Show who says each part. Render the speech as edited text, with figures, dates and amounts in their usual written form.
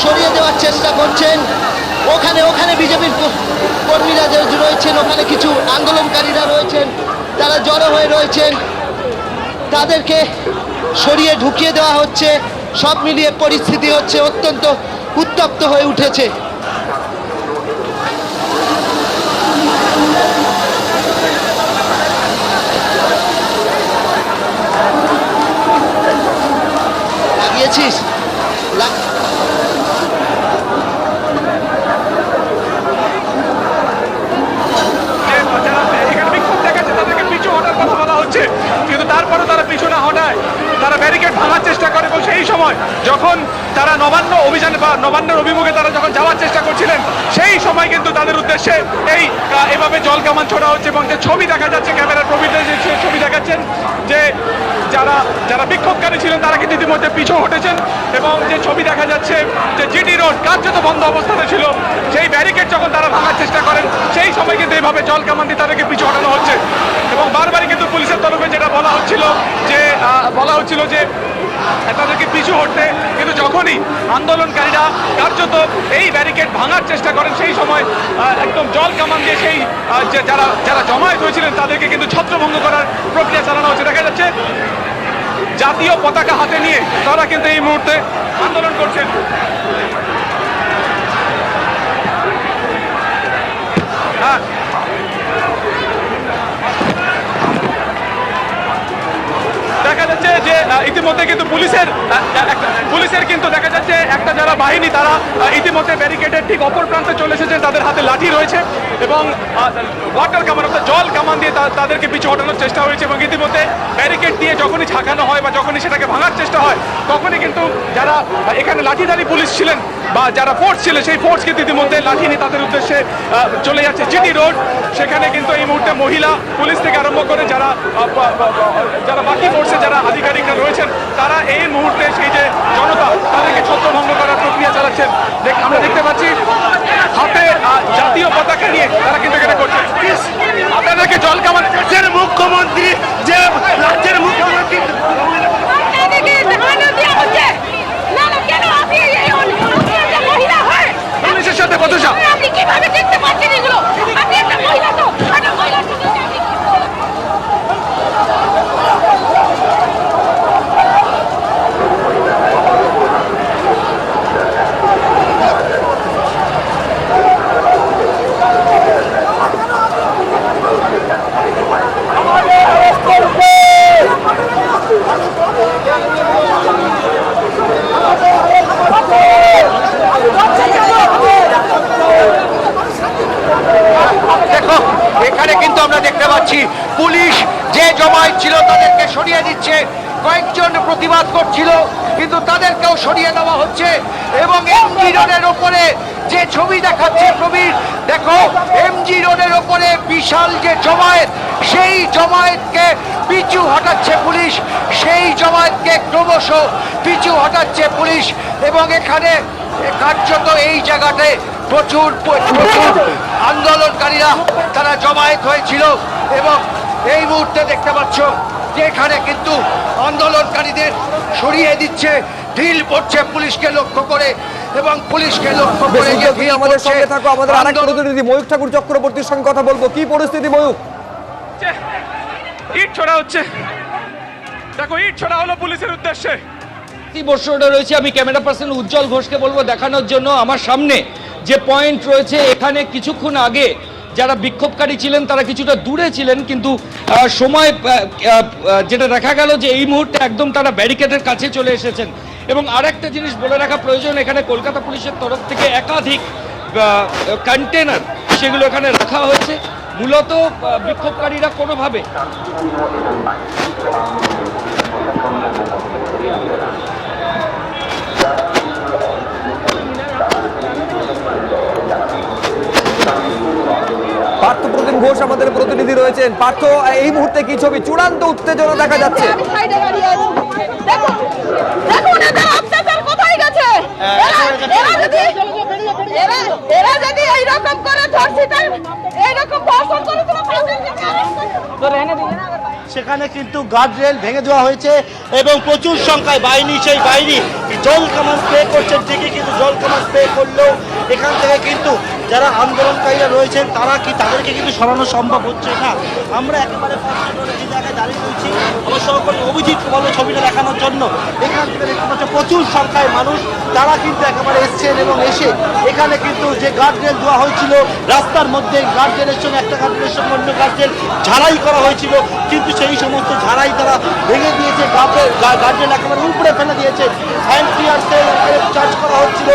Speaker 1: সরিয়ে দেওয়ার চেষ্টা করছেন। ওখানে ওখানে বিজেপির কর্মীরা যে রয়েছেন, ওখানে কিছু আন্দোলনকারীরা রয়েছেন, তারা জড়ো হয়ে রয়েছেন, তাদেরকে সরিয়ে ঢুকিয়ে দেওয়া হচ্ছে। সব মিলিয়ে পরিস্থিতি হচ্ছে অত্যন্ত উত্তপ্ত হয়ে উঠেছে। লাগিয়েছিস
Speaker 2: কিন্তু তারপরে তারা পিছু না হটায় তারা ব্যারিকেড ভাঙার চেষ্টা করে এবং সেই সময় যখন তারা নবান্ন অভিযানে বা নবান্নের অভিমুখে তারা যখন যাওয়ার চেষ্টা করছিলেন সেই সময় কিন্তু তাদের উদ্দেশ্যে এভাবে জল কামান ছোড়া হচ্ছে এবং যে ছবি দেখা যাচ্ছে ক্যামেরার প্রবীণরা যে ছবি দেখাচ্ছেন যে যারা বিক্ষোভকারী ছিলেন তারা কিন্তু ইতিমধ্যে পিছু হটেছেন এবং যে ছবি দেখা যাচ্ছে যে জিটি রোড কার্যত বন্ধ অবস্থাতে ছিল, সেই ব্যারিকেড যখন তারা ভাঙার চেষ্টা করেন সেই সময় কিন্তু এইভাবে জল কামান দিয়ে তাদেরকে পিছু হটানো হচ্ছে এবং বারবারই কিন্তু পুলিশের তরফে যেটা বলা হচ্ছিল যে তাদেরকে পিছু হটতে, কিন্তু যখনই আন্দোলনকারীরা কার্যত এই ব্যারিকেড ভাঙার চেষ্টা করেন সেই সময় একদম জল কামান দিয়ে সেই যারা জমায়েত হয়েছিলেন তাদেরকে কিন্তু ছত্রভঙ্গ করার প্রক্রিয়া চালানো হচ্ছে। দেখা যাচ্ছে জাতীয় পতাকা হাতে নিয়ে তারা কিন্তু এই মুহূর্তে আন্দোলন করছেন। দেখা যাচ্ছে যে ইতিমধ্যে কিন্তু পুলিশের কিন্তু দেখা যাচ্ছে একটা যারা বাহিনী তারা ইতিমধ্যে ব্যারিকেডের ঠিক অপর প্রান্তে চলে এসেছেন, তাদের হাতে লাঠি রয়েছে এবং ওয়াটার কামান অর্থাৎ জল কামান দিয়ে তাদেরকে পিছু হটানোর চেষ্টা হয়েছে এবং ইতিমধ্যে ব্যারিকেড দিয়ে যখনই ঝাঁকানো হয় বা যখনই সেটাকে ভাঙার চেষ্টা হয় তখনই কিন্তু যারা এখানে লাঠিধারী পুলিশ ছিলেন বা যারা ফোর্স ছিলেন সেই ফোর্স কিন্তু ইতিমধ্যে লাঠি নিয়ে তাদের উদ্দেশ্যে চলে যাচ্ছে জিটি রোড। সেখানে কিন্তু এই মুহূর্তে মহিলা পুলিশ থেকে আরম্ভ করে যারা বাকি ফোর্সে যারা আধিকারিকরা রয়েছেন তারা এই মুহূর্তে সেই যে জনতা তাদেরকে ছত্রভঙ্গ করার প্রক্রিয়া চালাচ্ছেন। আমরা দেখতে পাচ্ছি হাতে জাতীয় পতাকা নিয়ে তারা কিন্তু এখানে করছেন। আপনাদেরকে জল কামান মুখ্যমন্ত্রী যে রাজ্যের মুখ্যমন্ত্রী পুলিশের সাথে বচসা আপনি কিভাবে দেখতে পাচ্ছেন এগুলো? আপনি একটা মহিলা তো
Speaker 1: এখানে কিন্তু আমরা দেখতে পাচ্ছি পুলিশ যে জমায়েত ছিল তাদেরকে সরিয়ে দিচ্ছে। কয়েকজন প্রতিবাদ করছিল কিন্তু তাদেরকেও সরিয়ে দেওয়া হচ্ছে এবং এমজি রোডের ওপরে যে ছবি দেখাচ্ছে প্রবীর, দেখো এমজি রোডের ওপরে বিশাল যে জমায়েত, সেই জমায়েতকে পিছু হটাচ্ছে পুলিশ, সেই জমায়েতকে ক্রমশ পিছু হটাচ্ছে পুলিশ এবং এখানে কার্যত এই জায়গাতে প্রচুর আন্দোলনকারীরা তারা জমায়েত হয়েছিল এবং এই মুহূর্তে দেখতে পাচ্ছ যে এখানে কিন্তু আন্দোলনকারীদের সরিয়ে দিচ্ছে, ঢিল পড়ছে পুলিশকে লক্ষ্য করে এবং পুলিশকে লক্ষ্য করে
Speaker 3: আমাদের সঙ্গে থাকো। আমাদের আরেক প্রতিনিধি ময়ূক ঠাকুর চক্রবর্তীর সঙ্গে কথা বলবো। কি পরিস্থিতি ময়ূক?
Speaker 2: ইট ছোড়া হচ্ছে, দেখো ইট ছোড়া হলো পুলিশের উদ্দেশ্যে।
Speaker 4: বর্ষটা রয়েছে, আমি ক্যামেরা পার্সন উজ্জ্বল ঘোষকে বলবো দেখানোর জন্য। আমার সামনে যে পয়েন্ট রয়েছে এখানে কিছুক্ষণ আগে যারা বিক্ষোভকারী ছিলেন তারা কিছুটা দূরে ছিলেন, কিন্তু সময় যেটা দেখা গেল যে এই মুহূর্তে একদম তারা ব্যারিকেডের কাছে চলে এসেছেন। এবং আরেকটা জিনিস বলে রাখা প্রয়োজন, এখানে কলকাতা পুলিশের তরফ থেকে একাধিক কন্টেনার সেগুলো এখানে রাখা হয়েছে। মূলত বিক্ষোভকারীরা কোনোভাবে
Speaker 3: পার্থপ্রতিম ঘোষ আমাদের প্রতিনিধি রয়েছেন। পার্থ, এই মুহূর্তে কি ছবি? চূড়ান্ত উত্তেজনা দেখা যাচ্ছে।
Speaker 5: সেখানে কিন্তু গার্ডরেল ভেঙে দেওয়া হয়েছে এবং প্রচুর সংখ্যায় বাহিনী, সেই বাহিনী জল কামান স্প্রে করছেন ঠিকই, কিন্তু জল কামান স্প্রে করলেও এখান থেকে কিন্তু যারা আন্দোলনকারীরা রয়েছেন তাদেরকে কিন্তু সরানো সম্ভব হচ্ছে না। আমরা একেবারে যে জায়গায় দাঁড়িয়ে রয়েছি, আমার সহকর্মী অভিজিৎ বলো ছবিটা দেখানোর জন্য। এখান থেকে দেখতে পাচ্ছ প্রচুর সংখ্যায় মানুষ, তারা কিন্তু একেবারে এসছেন এবং এসে এখানে কিন্তু যে গার্ডরেল দেওয়া হয়েছিল রাস্তার মধ্যে, গার্ডরেলের সঙ্গে একটা গার্ডরেলের সঙ্গে অন্য গার্ডরেল ঝাড়াই করা হয়েছিল, কিন্তু সেই সমস্ত ঝাড়াই তারা ভেঙে দিয়েছে, গার্ডরেল একেবারে উপরে ফেলে দিয়েছে, হ্যান্ড টিয়ার সেল চার্জ করা হচ্ছিল।